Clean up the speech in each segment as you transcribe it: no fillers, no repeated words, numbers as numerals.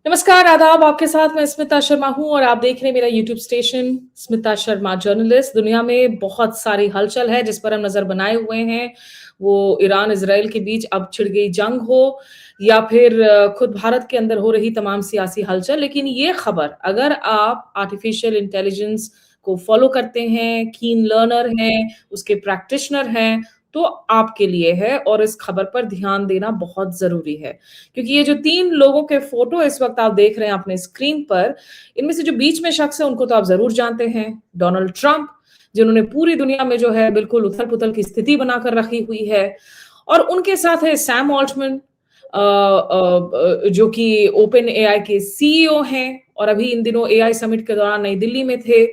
नमस्कार, आदाब। आपके साथ मैं स्मिता शर्मा हूँ और आप देख रहे हैं मेरा YouTube station Smita Sharma journalist. दुनिया में बहुत सारी हलचल है जिस पर हम नज़र बनाए हुए हैं। वो ईरान-इज़राइल के बीच अब छिड़ गई जंग हो या फिर खुद भारत के अंदर हो रही तमाम सियासी हलचल। लेकिन ये खबर अगर आप आर्टिफ़िशियल इंटेलिजेंस को फ़ॉलो करते हैं, कीन लर्नर हैं, उसके प्रैक्टिशनर हैं, तो आपके लिए है और इस खबर पर ध्यान देना बहुत ज़रूरी है। क्योंकि ये जो 3 लोगों के फ़ोटो इस वक़्त आप देख रहे हैं अपने स्क्रीन पर, इनमें से जो बीच में शख्स है उनको तो आप ज़रूर जानते हैं, डोनाल्ड ट्रंप, जिन्होंने पूरी दुनिया में जो है बिल्कुल उथल-पुथल की स्थिति बनाकर रखी हुई है। और उनके साथ है सैम ऑल्टमैन जो कि ओपन एआई के सीईओ हैं और अभी इन दिनों एआई समिट के दौरान नई दिल्ली में थे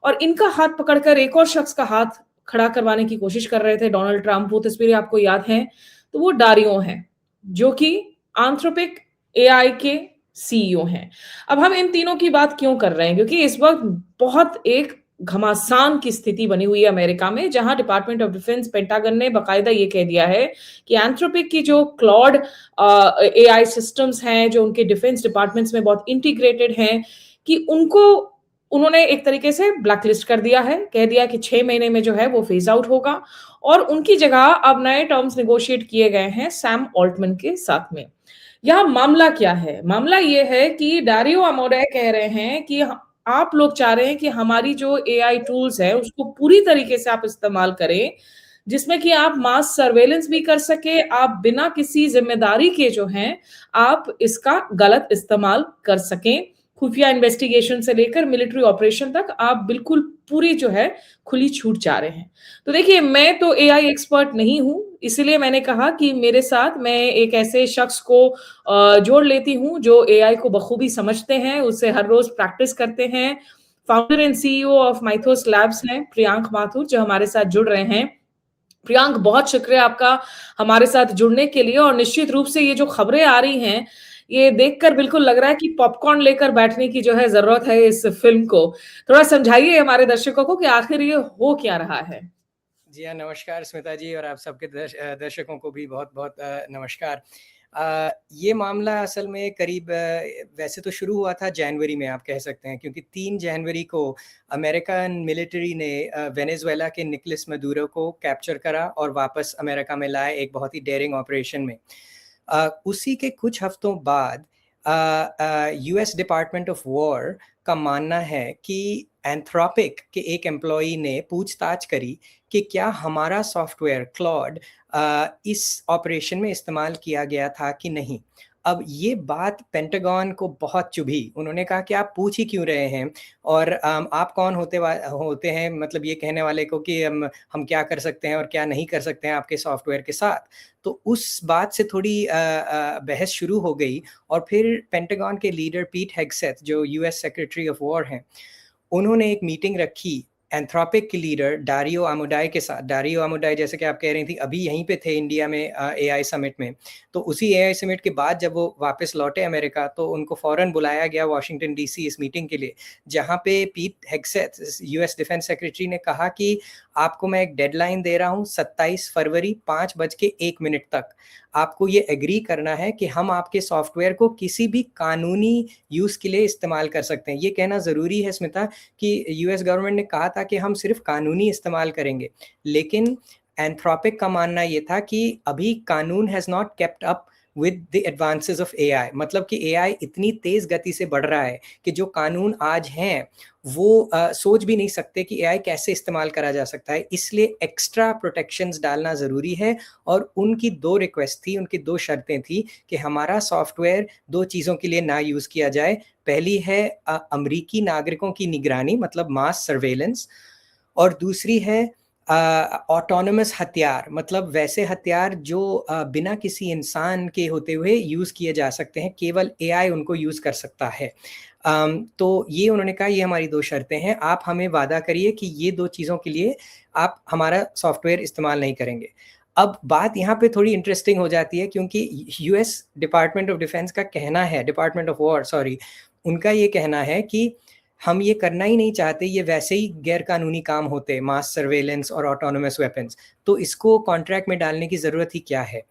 और इनका हाथ पकड़कर एक और शख्स का हाथ खड़ा करवाने की कोशिश कर रहे थे डोनाल्ड ट्रंप। वो तस्वीरें आपको याद हैं, तो वो डारियो हैं, जो कि एंथ्रोपिक एआई के सीईओ हैं। अब हम इन तीनों की बात क्यों कर रहे हैं? क्योंकि इस वक़्त बहुत एक घमासान की स्थिति बनी हुई है अमेरिका में, जहाँ डिपार्टमेंट ऑफ डिफेंस पेंटागन ने बाकायदा ये कह दिया है कि एंथ्रोपिक की जो क्लॉड एआई सिस्टम्स हैं, जो उनके डिफेंस डिपार्टमेंट्स में बहुत इंटीग्रेटेड हैं, कि उनको उन्होंने एक तरीके से ब्लैकलिस्ट कर दिया है। कह दिया कि 6 महीने में जो है वो फेज़ आउट होगा और उनकी जगह अब नए टर्म्स नेगोशिएट किए गए हैं सैम ऑल्टमैन के साथ में। यहाँ मामला क्या है? मामला ये है कि डारियो अमोडे कह रहे हैं कि ह आप लोग चाह रहे हैं कि हमारी जो एआई टूल्स हैं, उसको पूरी तरीके से आप इस्तेमाल करें, जिसमें कि आप मास सर्वेलेंस भी कर सकें, आप बिना किसी ज़िम्मेदारी के जो हैं, आप इसका गलत इस्तेमाल कर सकें। खुफिया इन्वेस्टिगेशन से लेकर मिलिट्री ऑपरेशन तक आप बिल्कुल पूरी जो है खुली छूट चाह रहे हैं। तो देखिए, मैं तो एआई एक्सपर्ट नहीं हूँ, इसीलिए मैंने कहा कि मेरे साथ मैं एक ऐसे शख्स को जोड़ लेती हूँ जो एआई को बखूबी समझते हैं, उससे हर रोज़ प्रैक्टिस करते हैं। Founder and CEO of Mythos labs हैं प्रियांक माथुर, जो हमारे साथ जुड़ रहे हैं। प्रियांक, बहुत शुक्रिया आपका हमारे साथ जुड़ने के लिए और निश्चित रूप से ये जो खबरें आ रही हैं, ये देखकर बिल्कुल लग रहा है कि पॉपकॉर्न लेकर बैठने की जो है ज़रूरत है इस फ़िल्म को। थोड़ा समझाइए हमारे दर्शकों को कि आखिर ये हो क्या रहा है? जी हाँ, नमस्कार स्मिता जी और आप सबके दर्शकों को भी बहुत-बहुत नमस्कार। ये मामला असल में करीब वैसे तो शुरू हुआ था जनवरी में आप कह सकते हैं क्योंकि 3 जनवरी को अमेरिकन मिलिट्री ने वेनेज़ुएला के निकोलस मदुरो को कैप्चर करा और वापस अमेरिका में लाए एक बहुत ही डेयरिंग ऑपरेशन में। उसी के कुछ हफ्तों बाद यूएस डिपार्टमेंट ऑफ वॉर का मानना है कि एंथ्रोपिक के एक एम्प्लॉई ने पूछताछ करी कि क्या हमारा सॉफ्टवेयर क्लॉड इस ऑपरेशन में इस्तेमाल किया गया था कि नहीं। अब ये बात पेंटागन को बहुत चुभी। उन्होंने कहा कि आप पूछ ही क्यों रहे हैं और आप कौन होते हैं मतलब ये कहने वाले को कि हम क्या कर सकते हैं और क्या नहीं कर सकते हैं आपके सॉफ्टवेयर के साथ। तो उस बात से थोड़ी बहस शुरू हो गई और फिर पेंटागन के लीडर पीट हेग्सेथ जो यूएस सेक्रेटरी ऑफ वॉर हैं, उन्होंने एक मीटिंग रखी एंथ्रोपिक के लीडर डारियो आमोडाई के साथ। डारियो आमोडाई जैसे कि आप कह रही थी अभी यहीं पे थे इंडिया में एआई समिट में। तो उसी एआई समिट के बाद जब वो वापस लौटे अमेरिका तो उनको फ़ौरन बुलाया गया वॉशिंगटन डीसी इस मीटिंग के लिए, जहाँ पे पीट हेग्सेथ यूएस डिफेंस सेक्रेटरी ने कहा कि आपको मैं एक डेडलाइन दे रहा हूँ 27 फरवरी 5:01 तक। आपको ये एग्री करना है कि हम आपके सॉफ्टवेयर को किसी भी कानूनी यूज़ के लिए इस्तेमाल कर सकते हैं। ये कहना ज़रूरी है स्मिता कि यूएस गवर्नमेंट ने कहा था कि हम सिर्फ कानूनी इस्तेमाल करेंगे, लेकिन एंथ्रोपिक का मानना ये था कि अभी कानून has not kept up with the advances of AI. मतलब कि एआई इतनी तेज़ गति से बढ़ रहा है कि जो कानून आज हैं वो सोच भी नहीं सकते कि एआई कैसे इस्तेमाल करा जा सकता है। इसलिए एक्स्ट्रा प्रोटेक्शंस डालना ज़रूरी है और उनकी 2 रिक्वेस्ट थी, उनकी 2 शर्तें थी कि हमारा सॉफ्टवेयर 2 चीज़ों के लिए ना यूज़ किया जाए। पहली है अमरीकी नागरिकों की निगरानी मतलब मास सर्वेलेंस और दूसरी है ऑटोनोमस हथियार मतलब वैसे हथियार जो बिना किसी इंसान के होते हुए यूज़ किए जा सकते हैं, केवल एआई उनको यूज़ कर सकता है। तो ये उन्होंने कहा ये हमारी 2 शर्तें हैं, आप हमें वादा करिए कि ये 2 चीज़ों के लिए आप हमारा सॉफ्टवेयर इस्तेमाल नहीं करेंगे। अब बात यहाँ पे थोड़ी इंटरेस्टिंग हो जाती है क्योंकि यूएस डिपार्टमेंट ऑफ डिफेंस का कहना है डिपार्टमेंट ऑफ वॉर सॉरी, उनका ये कहना है कि हम ये करना ही नहीं चाहते, ये वैसे ही गैर कानूनी काम होते, मास सर्वेलेंस और ऑटोनोमस वेपन्स, तो इसको कॉन्ट्रैक्ट में डालने की ज़रूरत ही क्या है?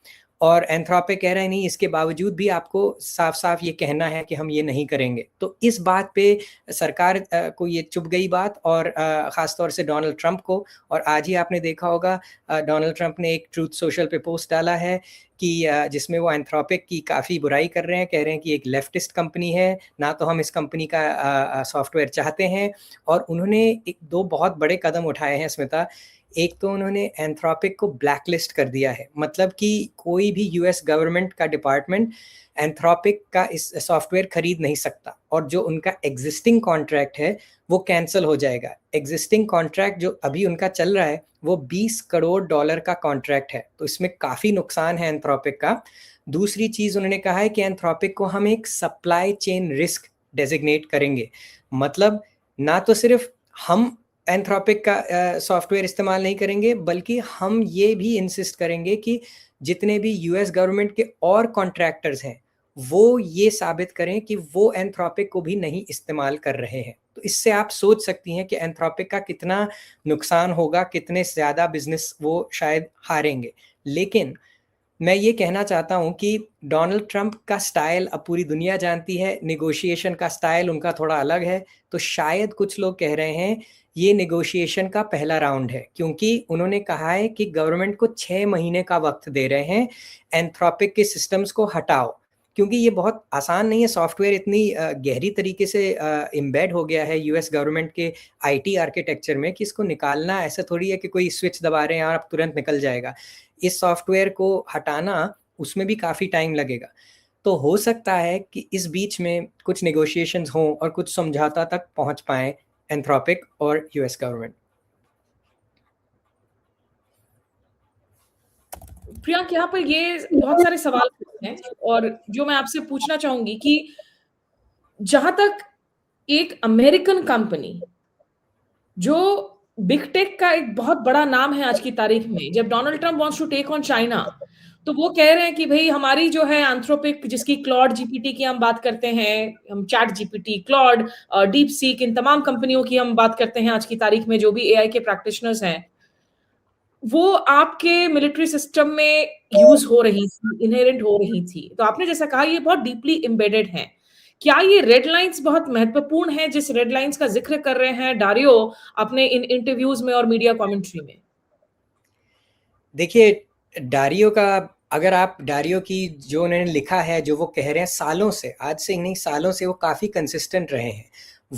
और एंथ्रोपिक कह रहे हैं नहीं, इसके बावजूद भी आपको साफ साफ ये कहना है कि हम ये नहीं करेंगे। तो इस बात पे सरकार को ये चुभ गई बात, और ख़ासतौर से डोनाल्ड ट्रंप को। और आज ही आपने देखा होगा डोनाल्ड ट्रंप ने एक ट्रूथ सोशल पे पोस्ट डाला है कि जिसमें वो एंथ्रोपिक की काफ़ी बुराई कर रहे हैं, कह रहे हैं कि एक लेफ्टिस्ट कंपनी है, ना तो हम इस कंपनी का सॉफ्टवेयर चाहते हैं। और उन्होंने एक दो बहुत बड़े कदम उठाए हैं स्मिता। एक तो उन्होंने एंथ्रोपिक को ब्लैकलिस्ट कर दिया है, मतलब कि कोई भी यूएस गवर्नमेंट का डिपार्टमेंट एंथ्रोपिक का इस सॉफ्टवेयर खरीद नहीं सकता, और जो उनका एग्जिस्टिंग कॉन्ट्रैक्ट है वो कैंसिल हो जाएगा। एग्जिस्टिंग कॉन्ट्रैक्ट जो अभी उनका चल रहा है वो $20 करोड़ का कॉन्ट्रैक्ट है, तो इसमें काफ़ी नुकसान है एंथ्रोपिक का। दूसरी चीज़ उन्होंने कहा है कि एंथ्रोपिक को हम एक सप्लाई चेन रिस्क डेजिग्नेट करेंगे, मतलब ना तो सिर्फ हम एंथ्रोपिक का सॉफ्टवेयर इस्तेमाल नहीं करेंगे, बल्कि हम ये भी इंसिस्ट करेंगे कि जितने भी यूएस गवर्नमेंट के और कॉन्ट्रैक्टर्स हैं वो ये साबित करें कि वो एंथ्रोपिक को भी नहीं इस्तेमाल कर रहे हैं। तो इससे आप सोच सकती हैं कि एंथ्रोपिक का कितना नुकसान होगा, कितने ज़्यादा बिजनेस वो शायद हारेंगे। लेकिन मैं ये कहना चाहता हूँ कि डोनाल्ड ट्रंप का स्टाइल अब पूरी दुनिया जानती है, नेगोशिएशन का स्टाइल उनका थोड़ा अलग है। तो शायद कुछ लोग कह रहे हैं ये नेगोशिएशन का पहला राउंड है, क्योंकि उन्होंने कहा है कि गवर्नमेंट को 6 महीने का वक्त दे रहे हैं, एंथ्रोपिक के सिस्टम्स को हटाओ। क्योंकि ये बहुत आसान नहीं है, सॉफ्टवेयर इतनी गहरी तरीके से एम्बेड हो गया है यूएस गवर्नमेंट के आईटी आर्किटेक्चर में कि इसको निकालना ऐसा थोड़ी है कि कोई स्विच दबा रहे हैं और अब तुरंत निकल जाएगा। इस सॉफ्टवेयर को हटाना, उसमें भी काफ़ी टाइम लगेगा। तो हो सकता है कि इस बीच में कुछ नेगोशिएशंस हों और कुछ समझौता तक पहुंच पाएं एंथ्रोपिक और यूएस गवर्नमेंट। प्रियांक, यहाँ पर ये बहुत सारे सवाल हैं, और जो मैं आपसे पूछना चाहूंगी कि जहां तक एक अमेरिकन कंपनी जो बिग टेक का एक बहुत बड़ा नाम है आज की तारीख में, जब Donald Trump wants to take on China, तो वो कह रहे हैं कि भाई हमारी जो है एंथ्रोपिक, जिसकी क्लॉड जीपीटी की हम बात करते हैं, हम ChatGPT, Claude, DeepSeek, इन तमाम कंपनियों की हम बात करते हैं आज की तारीख में, जो भी एआई के प्रैक्टिशनर्स हैं, वो आपके मिलिट्री सिस्टम में यूज हो रही थी, इनहेरेंट हो रही थी। तो आपने जैसा कहा ये बहुत डीपली एम्बेडेड है। क्या ये रेड लाइंस बहुत महत्वपूर्ण है, जिस रेड लाइंस का जिक्र कर रहे हैं डारियो अपने इन इंटरव्यूज में और मीडिया कमेंट्री में? देखिए, डारियो का, अगर आप डारियो की जो उन्होंने लिखा है, जो वो कह रहे हैं सालों से, आज से नहीं सालों से वो काफ़ी कंसिस्टेंट रहे हैं।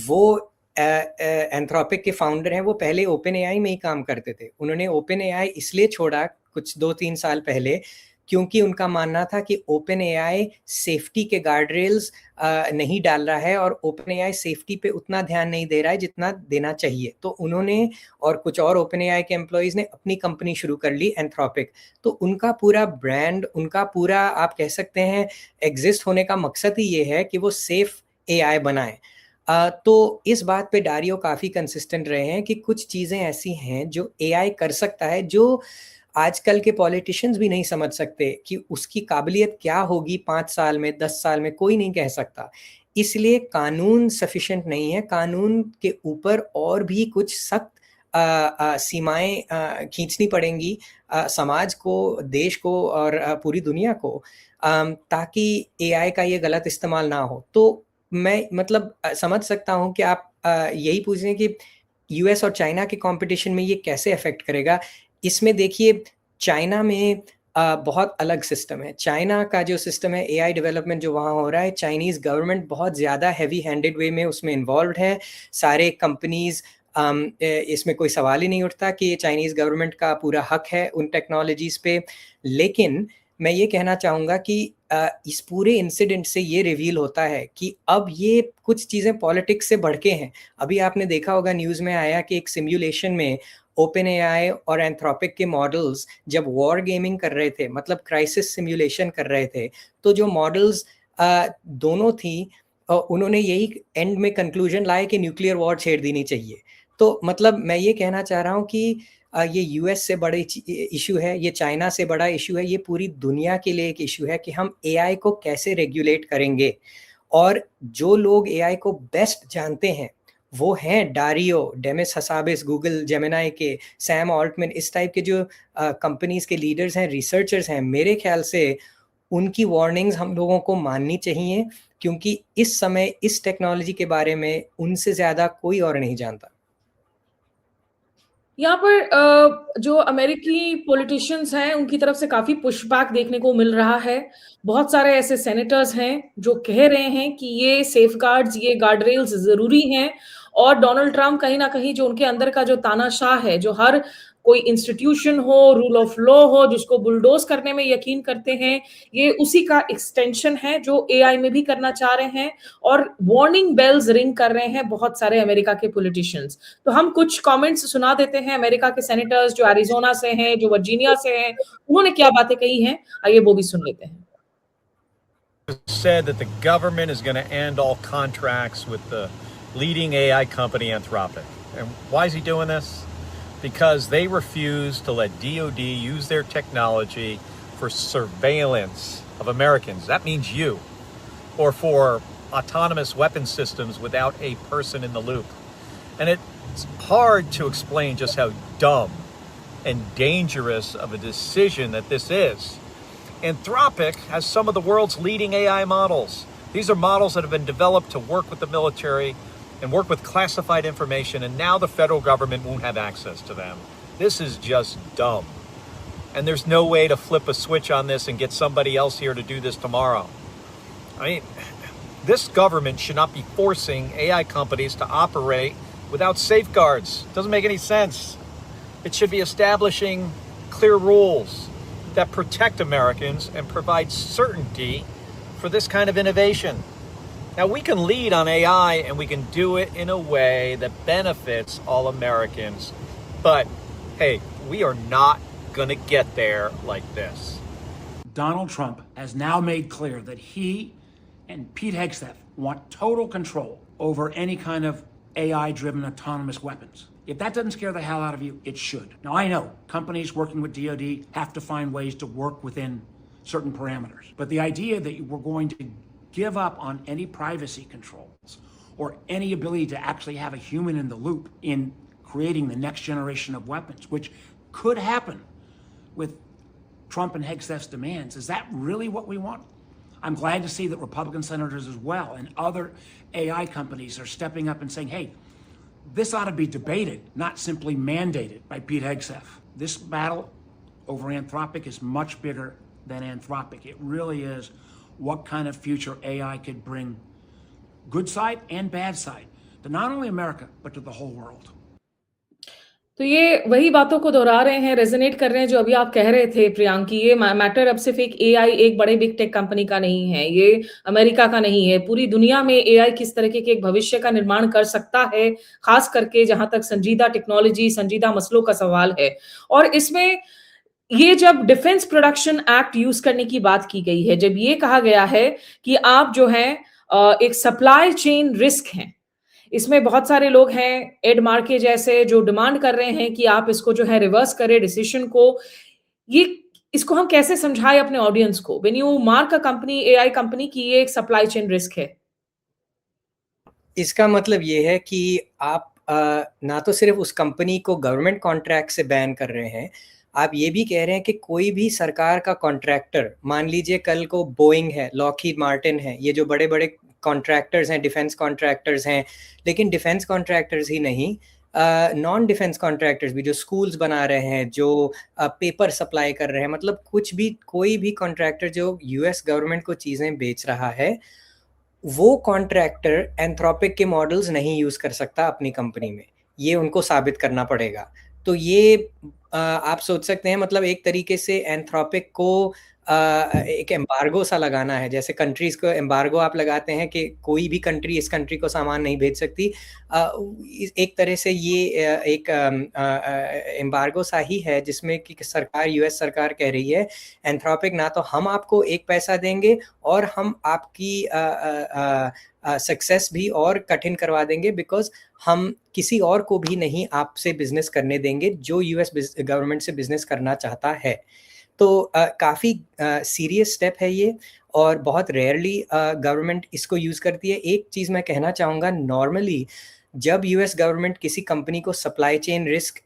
वो एंथ्रोपिक के फाउंडर हैं, वो पहले ओपन एआई में ही काम करते थे। उन्होंने ओपन एआई इसलिए छोड़ा कुछ 2-3 साल पहले, क्योंकि उनका मानना था कि ओपन एआई सेफ्टी के गार्ड रेल्स नहीं डाल रहा है, और ओपन एआई सेफ्टी पे उतना ध्यान नहीं दे रहा है जितना देना चाहिए। तो उन्होंने और कुछ और ओपन एआई के एम्प्लॉइज़ ने अपनी कंपनी शुरू कर ली एंथ्रोपिक। तो उनका पूरा ब्रांड, उनका पूरा आप कह सकते हैं एग्जिस्ट होने का मकसद ही ये है कि वो सेफ एआई बनाएं। तो इस बात पे डारियो काफ़ी कंसिस्टेंट रहे हैं कि कुछ चीज़ें ऐसी हैं जो एआई कर सकता है, जो आजकल के पॉलिटिशियंस भी नहीं समझ सकते कि उसकी काबिलियत क्या होगी 5 साल में, 10 साल में, कोई नहीं कह सकता। इसलिए कानून सफिशिएंट नहीं है, कानून के ऊपर और भी कुछ सख्त सीमाएँ खींचनी पड़ेंगी समाज को, देश को और पूरी दुनिया को, ताकि एआई का ये गलत इस्तेमाल ना हो। तो मैं मतलब समझ सकता हूँ कि आप यही पूछ रहे हैं कि यूएस और चाइना के कंपटीशन में ये कैसे अफेक्ट करेगा। इसमें देखिए, चाइना में बहुत अलग सिस्टम है। चाइना का जो सिस्टम है, एआई डेवलपमेंट जो वहाँ हो रहा है, चाइनीज़ गवर्नमेंट बहुत ज़्यादा हेवी हैंडेड वे में उसमें इन्वॉल्व्ड है। सारे कंपनीज़, इसमें कोई सवाल ही नहीं उठता कि चाइनीज़ गवर्नमेंट का पूरा हक है उन टेक्नोलॉजीज़ पे। लेकिन मैं ये कहना चाहूँगा कि इस पूरे इंसिडेंट से ये रिवील होता है कि अब ये कुछ चीज़ें पॉलिटिक्स से बढ़ के हैं। अभी आपने देखा होगा, न्यूज़ में आया कि एक सिमुलेशन में ओपन एआई और एंथ्रोपिक के मॉडल्स जब वॉर गेमिंग कर रहे थे, मतलब क्राइसिस सिमुलेशन कर रहे थे, तो जो मॉडल्स दोनों थी, उन्होंने यही एंड में कंक्लूजन लाए कि न्यूक्लियर वॉर छेड़ देनी चाहिए। तो मतलब मैं ये कहना चाह रहा हूँ कि ये यूएस से बड़ा इशू है, ये चाइना से बड़ा इशू है, ये पूरी दुनिया के लिए एक इशू है कि हम एआई को कैसे रेगुलेट करेंगे। और जो लोग एआई को बेस्ट जानते हैं वो हैं Dario, Demis Hassabis, Google Gemini के, सैम ऑल्टमैन, इस टाइप के जो कंपनीज के लीडर्स हैं, रिसर्चर्स हैं, मेरे ख्याल से उनकी वार्निंग्स हम लोगों को माननी चाहिए, क्योंकि इस समय इस टेक्नोलॉजी के बारे में उनसे ज़्यादा कोई और नहीं जानता। यहाँ पर जो अमेरिकी पॉलिटिशियंस हैं, उनकी तरफ से काफ़ी पुशबैक देखने को मिल रहा है। बहुत सारे ऐसे सेनेटर्स हैं, जो कह रहे हैं कि ये सेफगार्ड्स, ये गार्ड रेल्स ज़रूरी हैं और डोनाल्ड ट्रम्प कहीं न कहीं जो उनके अंदर का जो तानाशाह है, जो हर कोई इंस्टीट्यूशन हो, रूल ऑफ लॉ हो, जिसको बुलडोज़ करने में यकीन करते हैं, ये उसी का एक्सटेंशन है, जो एआई में भी करना चाह रहे हैं और वार्निंग बेल्स रिंग कर रहे हैं बहुत सारे अमेरिका के पॉलिटिशियंस। तो हम कुछ कमेंट्स सुना देते हैं अमेरिका के सेनेटर्स जो एरिज़ोना से हैं, जो वर्जीनिया से हैं, उन्होंने क्या बातें कही हैं, आइए वो भी सुन लेते हैं। Said that the government is going to end all contracts with the leading AI company Anthropic. And why is he doing this? Because they refuse to let DoD use their technology for surveillance of Americans. That means you. Or for autonomous weapon systems without a person in the loop. And it's hard to explain just how dumb and dangerous of a decision that this is. Anthropic has some of the world's leading AI models. These are models that have been developed to work with the military and work with classified information, and now the federal government won't have access to them. This is just dumb. And there's no way to flip a switch on this and get somebody else here to do this tomorrow. I mean, this government should not be forcing AI companies to operate without safeguards. It doesn't make any sense. It should be establishing clear rules that protect Americans and provide certainty for this kind of innovation. Now, we can lead on AI and we can do it in a way that benefits all Americans. But hey, we are not going to get there like this. Donald Trump has now made clear that he and Pete Hegseth want total control over any kind of AI-driven autonomous weapons. If that doesn't scare the hell out of you, it should. Now, I know companies working with DoD have to find ways to work within certain parameters. But the idea that we're going to give up on any privacy controls or any ability to actually have a human in the loop in creating the next generation of weapons, which could happen with Trump and Hegseth's demands, is that really what we want? I'm glad to see that Republican senators as well and other AI companies are stepping up and saying, hey, this ought to be debated, not simply mandated by Pete Hegseth. This battle over Anthropic is much bigger than Anthropic. It really is what kind of future AI could bring, good side and bad side, to not only America, but to the whole world. तो ये वही बातों को दोहरा रहे हैं, resonate कर रहे हैं जो अभी आप कह रहे थे प्रियांक कि ये मैटर अब सिर्फ एक एआई एक बड़े बिग टेक कंपनी का नहीं है, ये अमेरिका का नहीं है, पूरी दुनिया में एआई किस तरीके के एक भविष्य का निर्माण कर सकता है, खास करके जहां तक संजीदा टेक्नोलॉजी, संजीदा मसलों का सवाल है। और इसमें ये जब डिफेंस प्रोडक्शन एक्ट यूज करने की बात की गई है, जब ये कहा गया है कि आप जो है एक सप्लाई चेन रिस्क हैं, इसमें बहुत सारे लोग हैं, एड मार्के जैसे जो डिमांड कर रहे हैं कि आप इसको जो है रिवर्स करें डिसीजन को। ये इसको हम कैसे समझाएं अपने ऑडियंस को? When you mark a company, AI company की ये एक सप्लाई चेन रिस्क है। इसका मतलब ये है कि आप ना तो सिर्फ उस कंपनी को गवर्नमेंट कॉन्ट्रैक्ट से बैन कर रहे हैं, आप ये भी कह रहे हैं कि कोई भी सरकार का कॉन्ट्रैक्टर, मान लीजिए कल को बोइंग है, लॉकहीड मार्टिन है, ये जो बड़े-बड़े कॉन्ट्रैक्टर्स हैं, डिफेंस कॉन्ट्रैक्टर्स हैं, लेकिन डिफेंस कॉन्ट्रैक्टर्स ही नहीं, नॉन डिफेंस कॉन्ट्रैक्टर्स भी जो स्कूल्स बना रहे हैं, जो पेपर सप्लाई कर रहे हैं, मतलब कुछ भी, कोई भी कॉन्ट्रैक्टर जो यूएस गवर्नमेंट को चीज़ें बेच रहा है, वो कॉन्ट्रैक्टर एंथ्रोपिक के मॉडल्स नहीं यूज़ कर सकता अपनी कंपनी में, ये उनको साबित करना पड़ेगा। तो ये आप सोच सकते हैं, मतलब एक तरीके से एंथ्रोपिक को एक एम्बार्गो सा लगाना है, जैसे कंट्रीज़ को एम्बार्गो आप लगाते हैं कि कोई भी कंट्री इस कंट्री को सामान नहीं भेज सकती। एक तरह से ये एक एम्बार्गो सा ही है, जिसमें कि सरकार, यूएस सरकार कह रही है, एंथ्रोपिक ना तो हम आपको एक पैसा देंगे और हम आपकी सक्सेस भी और कठिन करवा देंगे, बिकॉज़ हम किसी और को भी नहीं आपसे बिज़नेस करने देंगे जो यूएस गवर्नमेंट से बिज़नेस करना चाहता है। तो काफ़ी सीरियस स्टेप है ये, और बहुत रेयरली गवर्नमेंट इसको यूज़ करती है। एक चीज़ मैं कहना चाहूँगा, नॉर्मली जब यूएस गवर्नमेंट किसी कंपनी को सप्लाई चेन रिस्क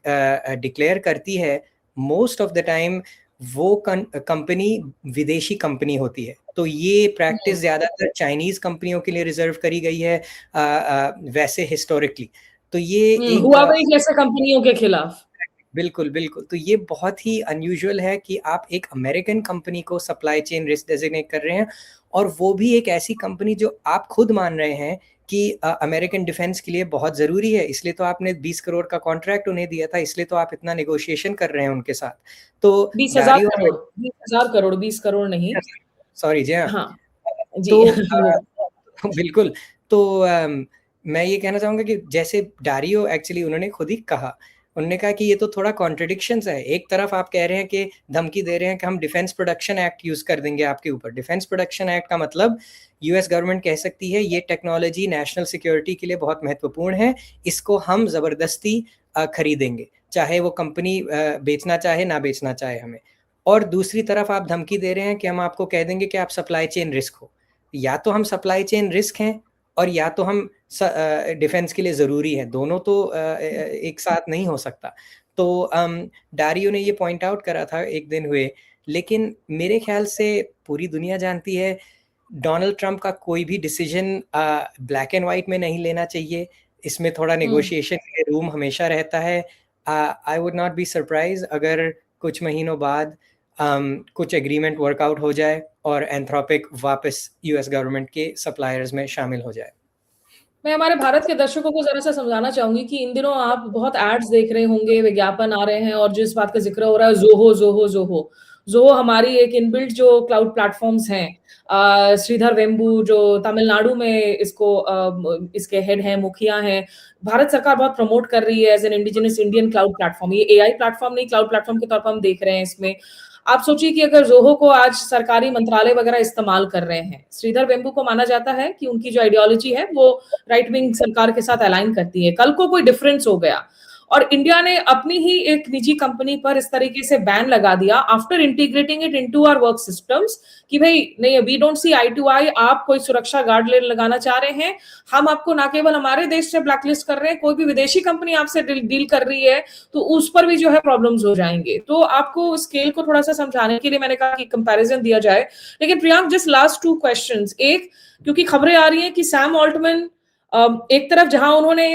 डिक्लेयर करती है, मोस्ट ऑफ द टाइम वो कंपनी विदेशी कंपनी होती है। तो ये प्रैक्टिस ज़्यादातर चाइनीज़ कंपनियों के लिए रिजर्व करी गई है वैसे हिस्टोरिकली। तो ये एक हुआवेई जैसे कंपनियों के खिलाफ। बिल्कुल, बिल्कुल। तो ये बहुत ही अनयूजुअल है कि आप एक अमेरिकन कंपनी को सप्लाई चेन रिस्क डेजिग्नेट कर रहे हैं, और वो भी एक ऐसी कंपनी जो आप खुद मान रहे हैं कि अमेरिकन डिफेंस के लिए बहुत ज़रूरी है, इसलिए तो आपने 20 करोड़ का कॉन्ट्रैक्ट उन्हें दिया था, इसलिए तो आप इतना नेगोशिएशन कर रहे हैं उनके साथ। तो 20,000 करोड़, 20,000 करोड़, 20 करोड़ नहीं। सॉरी जी, हाँ। हाँ, जी। तो बिल्कुल, तो मैं ये कहना चाहूँगा कि जैसे डारियो एक्चुअली उन्होंने खुद ही कहा, उन्होंने कहा कि ये तो थोड़ा कॉन्ट्रडिक्शंस है। एक तरफ आप कह रहे हैं कि धमकी दे रहे हैं कि हम डिफेंस प्रोडक्शन एक्ट यूज़ कर देंगे आपके ऊपर। डिफेंस प्रोडक्शन एक्ट का मतलब यूएस गवर्नमेंट कह सकती है ये टेक्नोलॉजी नेशनल सिक्योरिटी के लिए बहुत महत्वपूर्ण है, इसको हम ज़बरदस्ती खरीदेंगे, चाहे वो कंपनी बेचना चाहे ना बेचना चाहे हमें। और दूसरी तरफ आप धमकी दे रहे हैं कि हम आपको कह देंगे कि आप सप्लाई चेन रिस्क हो। या तो हम सप्लाई चेन रिस्क हैं, और या तो हम डिफेंस के लिए ज़रूरी है, दोनों तो एक साथ नहीं हो सकता। तो डारियो ने ये पॉइंट आउट करा था एक दिन हुए, लेकिन मेरे ख्याल से पूरी दुनिया जानती है डोनाल्ड ट्रंप का कोई भी डिसीजन ब्लैक एंड वाइट में नहीं लेना चाहिए, इसमें थोड़ा नेगोशिएशन के रूम हमेशा रहता है। I would not be surprise अगर कुछ महीनों बाद कुछ एग्रीमेंट वर्कआउट हो जाए और एंथ्रोपिक वापस यूएस गवर्नमेंट के सप्लायर्स में शामिल हो जाए। मैं हमारे भारत के दर्शकों को जरा सा समझाना चाहूंगी कि इन दिनों आप बहुत एड्स देख रहे होंगे, विज्ञापन आ रहे हैं, और जिस बात का जिक्र हो रहा है जोहो जोहो जोहो जोहो हमारी एक इनबिल्ट जो क्लाउड प्लेटफॉर्म्स हैं। श्रीधर वेम्बू जो तमिलनाडु में इसके हेड हैं, मुखिया हैं, भारत सरकार बहुत प्रमोट कर रही है as an indigenous Indian cloud platform. ये एआई प्लेटफॉर्म नहीं, क्लाउड प्लेटफॉर्म के तौर पर हम देख रहे हैं इसमें। आप सोचिए कि अगर जोहो को आज सरकारी मंत्रालय वगैरह इस्तेमाल कर रहे हैं, श्रीधर वेम्बू को माना जाता है कि उनकी जो आइडियोलॉजी है वो राइट विंग सरकार के साथ अलाइन करती है। कल को कोई डिफरेंस हो गया और इंडिया ने अपनी ही एक निजी कंपनी पर इस तरीके से बैन लगा दिया after integrating it into our work systems कि भाई नहीं, we don't see eye to eye, आप कोई सुरक्षा गार्ड लगाना चाह रहे हैं, हम आपको ना केवल हमारे देश से ब्लैकलिस्ट कर रहे हैं, कोई भी विदेशी कंपनी आपसे डील कर रही है तो उस पर भी जो है प्रॉब्लम्स हो जाएंगे। तो आपको स्केल को थोड़ा सा समझाने के लिए मैंने कहा कि कंपैरिजन दिया जाए। लेकिन प्रियांक, जस्ट लास्ट 2 क्वेश्चंस। एक, क्योंकि खबरें आ रही हैं कि सैम ऑल्टमैन एक तरफ जहां उन्होंने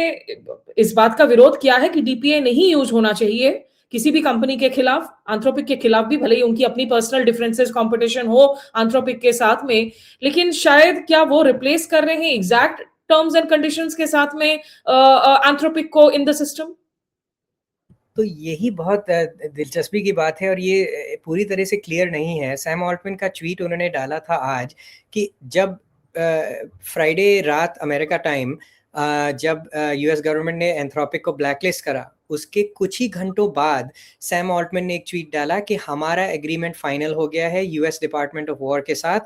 इस बात का विरोध किया है कि डीपीए नहीं यूज होना चाहिए किसी भी कंपनी के खिलाफ, एंथ्रोपिक के खिलाफ भी, भले ही उनकी अपनी पर्सनल डिफरेंसेस कंपटीशन हो एंथ्रोपिक के साथ में, लेकिन शायद क्या वो रिप्लेस कर रहे हैं एग्जैक्ट टर्म्स एंड कंडीशंस के साथ में एंथ्रोपिक को इन द सिस्टम? तो यही बहुत दिलचस्पी की बात है, और ये पूरी तरह से क्लियर नहीं है। सैम ऑल्टमैन का ट्वीट उन्होंने डाला था आज कि जब फ्राइडे रात अमेरिका टाइम जब यूएस गवर्नमेंट ने एंथ्रोपिक को ब्लैकलिस्ट करा, उसके कुछ ही घंटों बाद सैम ऑल्टमैन ने एक ट्वीट डाला कि हमारा एग्रीमेंट फाइनल हो गया है यूएस डिपार्टमेंट ऑफ वॉर के साथ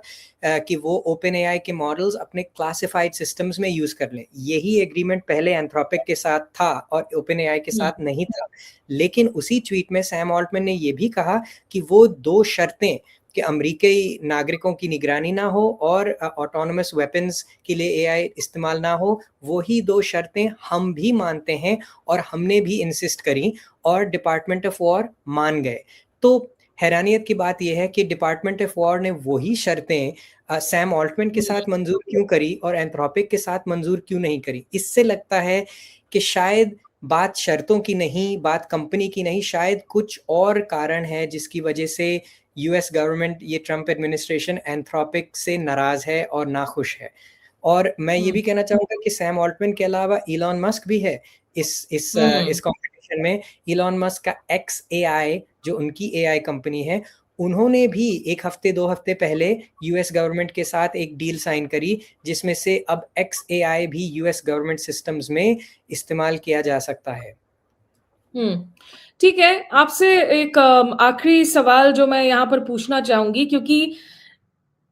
कि वो ओपन एआई के मॉडल्स अपने क्लासिफाइड सिस्टम्स में यूज़ कर लें। यही एग्रीमेंट पहले एंथ्रोपिक के साथ था और ओपन एआई के साथ नहीं था। लेकिन उसी ट्वीट में सैम ऑल्टमैन ने ये भी कहा कि वो 2 शर्तें कि अमेरिकी नागरिकों की निगरानी ना हो और ऑटोनोमस वेपन्स के लिए एआई इस्तेमाल ना हो, वही 2 शर्तें हम भी मानते हैं और हमने भी इंसिस्ट करी और डिपार्टमेंट ऑफ वॉर मान गए। तो हैरानियत की बात यह है कि डिपार्टमेंट ऑफ वॉर ने वही शर्तें सैम ऑल्टमैन के साथ मंजूर क्यों करी और एंथ्रोपिक के साथ मंजूर क्यों नहीं करी। इससे लगता है कि शायद बात शर्तों की नहीं, बात कंपनी की नहीं, शायद कुछ और कारण है जिसकी वजह से यूएस गवर्नमेंट, ये ट्रंप एडमिनिस्ट्रेशन एंथ्रोपिक से नाराज है और नाखुश है। और मैं ये भी कहना चाहूँगा कि सैम ऑल्टमैन के अलावा इलॉन मस्क भी है इस कॉम्पिटिशन में। इलॉन मस्क का XAI जो उनकी AI कंपनी है, उन्होंने भी 1 हफ्ते 2 हफ्ते पहले यूएस गवर्नमेंट के साथ एक डील साइन करी जिसमें से अब XAI भी यूएस गवर्नमेंट सिस्टम्स में इस्तेमाल किया जा सकता है। ठीक है, आपसे एक आखिरी सवाल जो मैं यहाँ पर पूछना चाहूंगी, क्योंकि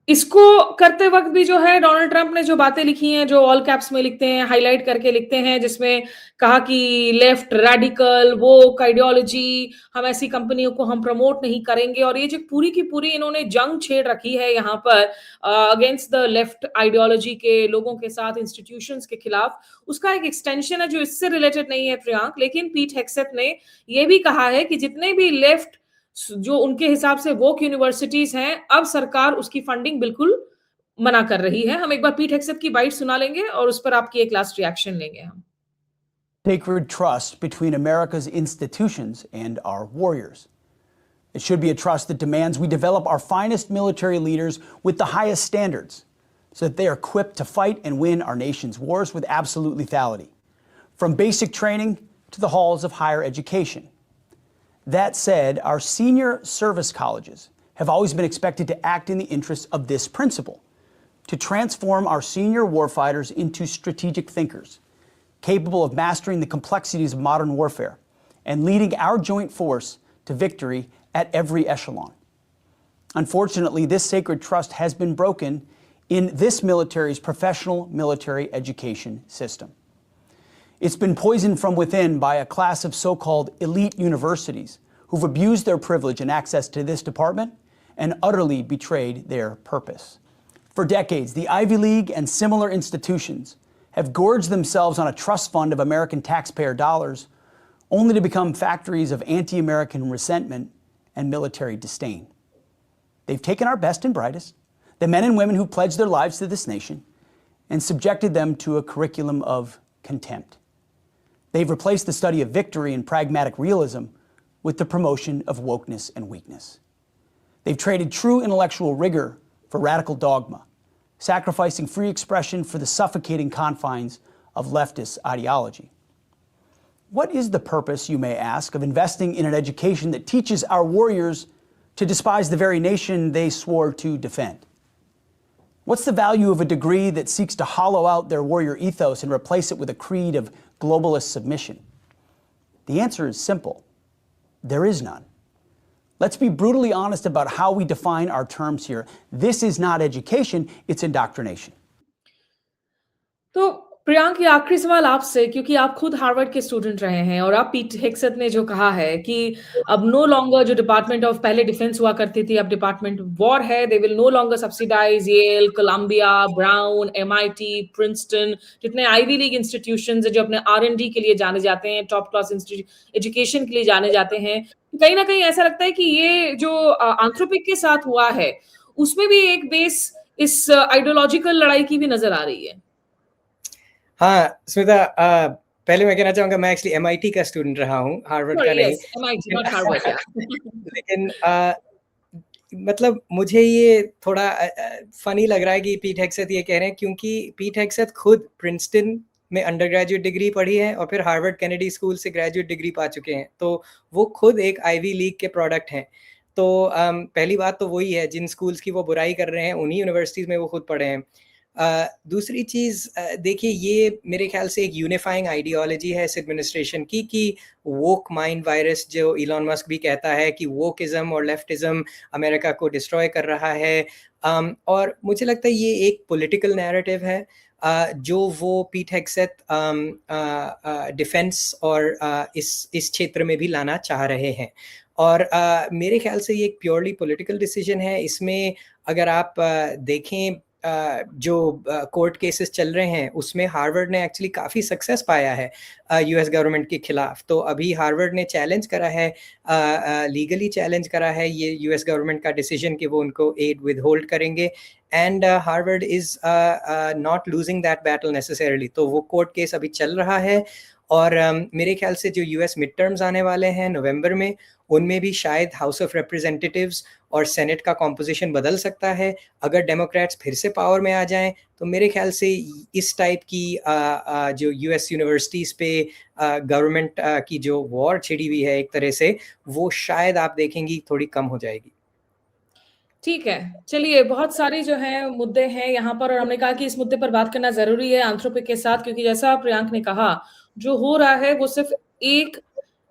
इसको करते वक्त भी जो है डोनाल्ड ट्रंप ने जो बातें लिखी हैं, जो ऑल कैप्स में लिखते हैं, हाईलाइट करके लिखते हैं, जिसमें कहा कि लेफ्ट रेडिकल वोक आइडियोलॉजी, हम ऐसी कंपनियों को हम प्रमोट नहीं करेंगे, और ये जो पूरी की पूरी इन्होंने जंग छेड़ रखी है यहाँ पर अगेंस्ट द लेफ्ट आइडियोलॉजी के लोगों के साथ, इंस्टीट्यूशंस के खिलाफ, उसका एक एक्सटेंशन है जो इससे रिलेटेड नहीं है प्रियांक। लेकिन पीट हेग्सेथ ने ये भी कहा है कि जितने भी लेफ्ट जो उनके हिसाब से वोक यूनिवर्सिटीज हैं, अब सरकार उसकी फंडिंग बिल्कुल मना कर रही है। हम एक बार पीट हेग्सेथ की बाइट सुना लेंगे और उस पर आपकी एक लास्ट रिएक्शन लेंगे हम। Sacred trust between America's institutions and our warriors. It should be a trust that demands we develop our finest military leaders with the highest standards so that they are equipped to fight and win our nation's wars with absolute lethality, from basic training to the halls of higher education. That said, our senior service colleges have always been expected to act in the interests of this principle, to transform our senior warfighters into strategic thinkers, capable of mastering the complexities of modern warfare and leading our joint force to victory at every echelon. Unfortunately, this sacred trust has been broken in this military's professional military education system. It's been poisoned from within by a class of so-called elite universities who've abused their privilege and access to this department and utterly betrayed their purpose. For decades, the Ivy League and similar institutions have gorged themselves on a trust fund of American taxpayer dollars, only to become factories of anti-American resentment and military disdain. They've taken our best and brightest, the men and women who pledged their lives to this nation, and subjected them to a curriculum of contempt. They've replaced the study of victory and pragmatic realism with the promotion of wokeness and weakness. They've traded true intellectual rigor for radical dogma, sacrificing free expression for the suffocating confines of leftist ideology. What is the purpose, you may ask, of investing in an education that teaches our warriors to despise the very nation they swore to defend? What's the value of a degree that seeks to hollow out their warrior ethos and replace it with a creed of globalist submission? The answer is simple. There is none. Let's be brutally honest about how we define our terms here. This is not education, it's indoctrination. तो प्रियांक, ये आखिरी सवाल आपसे, क्योंकि आप खुद Harvard के student रहे हैं और आप पीट हेग्सेथ ने जो कहा है कि अब नो लॉन्गर जो डिपार्टमेंट ऑफ पहले डिफेंस हुआ करती थी, अब डिपार्टमेंट वॉर है, they will no longer subsidise Yale, Columbia, Brown, MIT, Princeton, जितने आईवी लीग इंस्टीट्यूशंस जो अपने R&D के लिए जाने जाते हैं, टॉप क्लास एजुकेशन के लिए जाने जाते हैं, कहीं ना कहीं ऐसा लगता है कि ये जो एंथ्रोपिक के साथ हुआ है उसमें भी एक बेस इस आइडियोलॉजिकल लड़ाई की भी नजर आ रही है। हाँ स्मिता, पहले मैं कहना चाहूंगा मैं एक्चुअली MIT का स्टूडेंट रहा हूँ, हार्वर्ड का नहीं। MIT, not Harvard, लेकिन मतलब मुझे ये थोड़ा फनी लग रहा है कि पीट हेग्सेथ ये कह रहे हैं, क्योंकि पीट हेग्सेथ खुद प्रिंसटन में अंडर ग्रेजुएट डिग्री पढ़ी है और फिर हार्वर्ड कैनेडी स्कूल से ग्रेजुएट डिग्री पा चुके हैं, तो वो खुद एक आईवी लीग के प्रोडक्ट हैं। तो पहली बात तो वही है, जिन स्कूल्स की वो बुराई कर रहे हैं उन्हीं यूनिवर्सिटीज़ में वो खुद पढ़े हैं। दूसरी चीज़ देखिए, ये मेरे ख्याल से एक यूनिफाइंग आइडियोलॉजी है इस एडमिनिस्ट्रेशन की कि वोक माइंड वायरस, जो इलॉन मस्क भी कहता है कि वोकिज्म और लेफ्टिज्म अमेरिका को डिस्ट्रॉय कर रहा है। और मुझे लगता है ये एक पॉलिटिकल नैरेटिव है जो वो पीट हेग्सेथ डिफेंस और इस क्षेत्र में भी लाना चाह रहे हैं। और मेरे ख्याल से ये एक प्योरली पॉलिटिकल डिसीजन है। इसमें अगर आप देखें जो कोर्ट केसेस चल रहे हैं उसमें हार्वर्ड ने एक्चुअली काफ़ी सक्सेस पाया है US गवर्नमेंट के खिलाफ। तो अभी हार्वर्ड ने चैलेंज करा है, लीगली चैलेंज करा है ये US गवर्नमेंट का डिसीजन कि वो उनको एड विद होल्ड करेंगे, and Harvard is not losing that battle necessarily. तो वो कोर्ट केस अभी चल रहा है और मेरे ख्याल से जो US मिड टर्म्स आने वाले हैं नवंबर में, उनमें भी शायद हाउस ऑफ रिप्रेजेंटेटिव्स और सेनेट का कॉम्पोजिशन बदल सकता है। अगर डेमोक्रेट्स फिर से पावर में आ जाएं तो मेरे ख्याल से इस टाइप की जो US यूनिवर्सिटीज़ पे गवर्नमेंट की जो वॉर छिड़ी हुई है एक तरह से, वो शायद आप देखेंगी थोड़ी कम हो जाएगी। ठीक है, चलिए, बहुत सारे जो है मुद्दे हैं यहाँ पर और हमने कहा कि इस मुद्दे पर बात करना जरूरी है एंथ्रोपिक के साथ, क्योंकि जैसा प्रियांक ने कहा, जो हो रहा है वो सिर्फ एक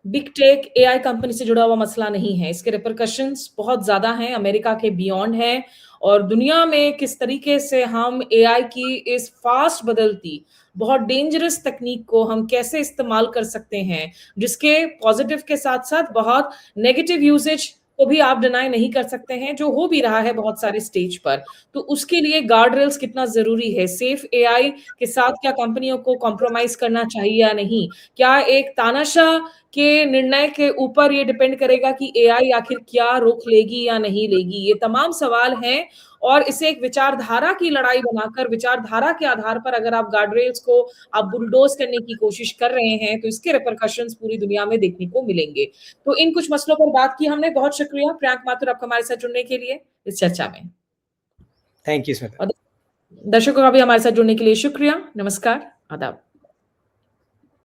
बिग टेक AI कंपनी से जुड़ा हुआ मसला नहीं है, इसके रिपरकशंस बहुत ज्यादा हैं, अमेरिका के बियॉन्ड हैं और दुनिया में किस तरीके से हम एआई की इस फास्ट बदलती बहुत डेंजरस तकनीक को हम कैसे इस्तेमाल कर सकते हैं, जिसके पॉजिटिव के साथ साथ बहुत नेगेटिव यूसेज को भी आप डिनाई नहीं कर सकते हैं, जो हो भी रहा है बहुत सारे स्टेज पर। तो उसके लिए गार्ड रेल्स कितना जरूरी है, सेफ एआई के साथ क्या कंपनियों को कॉम्प्रोमाइज करना चाहिए या नहीं, क्या एक तानाशाह के निर्णय के ऊपर ये डिपेंड करेगा कि एआई आखिर क्या रोक लेगी या नहीं लेगी, ये तमाम सवाल हैं। और इसे एक विचारधारा की लड़ाई बनाकर विचारधारा के आधार पर अगर आप गार्डरेल्स को आप बुलडोज करने की कोशिश कर रहे हैं तो इसके रिपरकशंस पूरी दुनिया में देखने को मिलेंगे। तो इन कुछ मसलों पर बात की हमने। बहुत शुक्रिया प्रियांक माथुर आपका हमारे साथ जुड़ने के लिए इस चर्चा में। Thank you Smita. दर्शकों का भी हमारे साथ जुड़ने के लिए शुक्रिया। नमस्कार, आदाब।